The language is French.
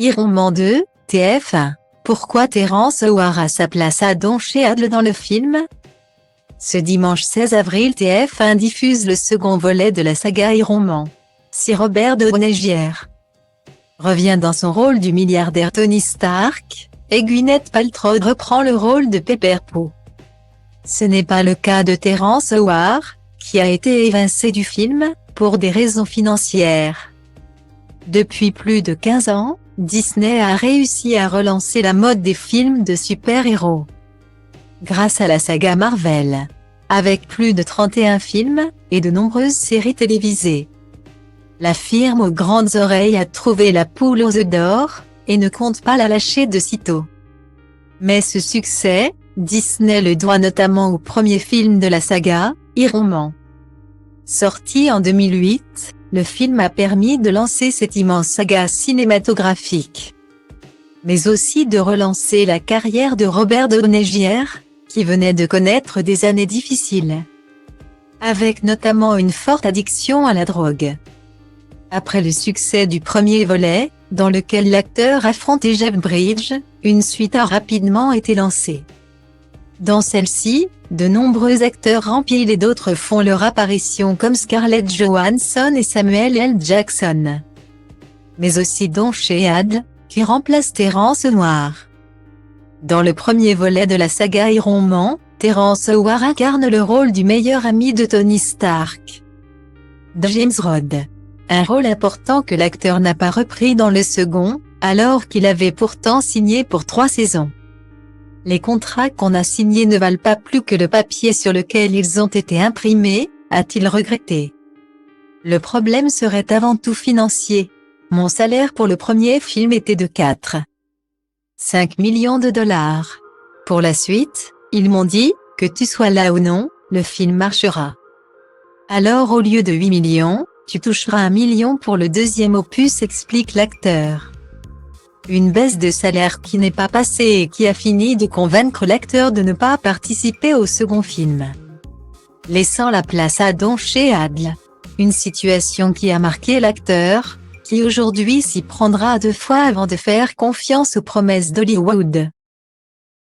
Iron 2, TF1. Pourquoi Terrence Howard a sa place à Don Cheadle dans le film? Ce dimanche 16 avril, TF1 diffuse le second volet de la saga Iron Man. Si Robert Downey Jr. revient dans son rôle du milliardaire Tony Stark, et Gwyneth Paltrow reprend le rôle de Pepper Poe. Ce n'est pas le cas de Terrence Howard, qui a été évincé du film, pour des raisons financières. Depuis plus de 15 ans, Disney a réussi à relancer la mode des films de super-héros. Grâce à la saga Marvel. Avec plus de 31 films, et de nombreuses séries télévisées. La firme aux grandes oreilles a trouvé la poule aux œufs d'or, et ne compte pas la lâcher de sitôt. Mais ce succès, Disney le doit notamment au premier film de la saga, Iron Man. Sorti en 2008, le film a permis de lancer cette immense saga cinématographique. Mais aussi de relancer la carrière de Robert Downey Jr., qui venait de connaître des années difficiles. Avec notamment une forte addiction à la drogue. Après le succès du premier volet, dans lequel l'acteur affrontait Jeff Bridges, une suite a rapidement été lancée. Dans celle-ci, de nombreux acteurs remplis et d'autres font leur apparition comme Scarlett Johansson et Samuel L. Jackson. Mais aussi Don Cheadle, qui remplace Terrence Howard. Dans le premier volet de la saga Iron Man, Terrence Howard incarne le rôle du meilleur ami de Tony Stark, James Rhodes. Un rôle important que l'acteur n'a pas repris dans le second, alors qu'il avait pourtant signé pour 3 saisons. Les contrats qu'on a signés ne valent pas plus que le papier sur lequel ils ont été imprimés, a-t-il regretté. Le problème serait avant tout financier. Mon salaire pour le premier film était de 4,5 millions de dollars. Pour la suite, ils m'ont dit, que tu sois là ou non, le film marchera. Alors au lieu de 8 millions, tu toucheras 1 million pour le deuxième opus, explique l'acteur. Une baisse de salaire qui n'est pas passée et qui a fini de convaincre l'acteur de ne pas participer au second film. Laissant la place à Don Cheadle. Une situation qui a marqué l'acteur, qui aujourd'hui s'y prendra 2 fois avant de faire confiance aux promesses d'Hollywood.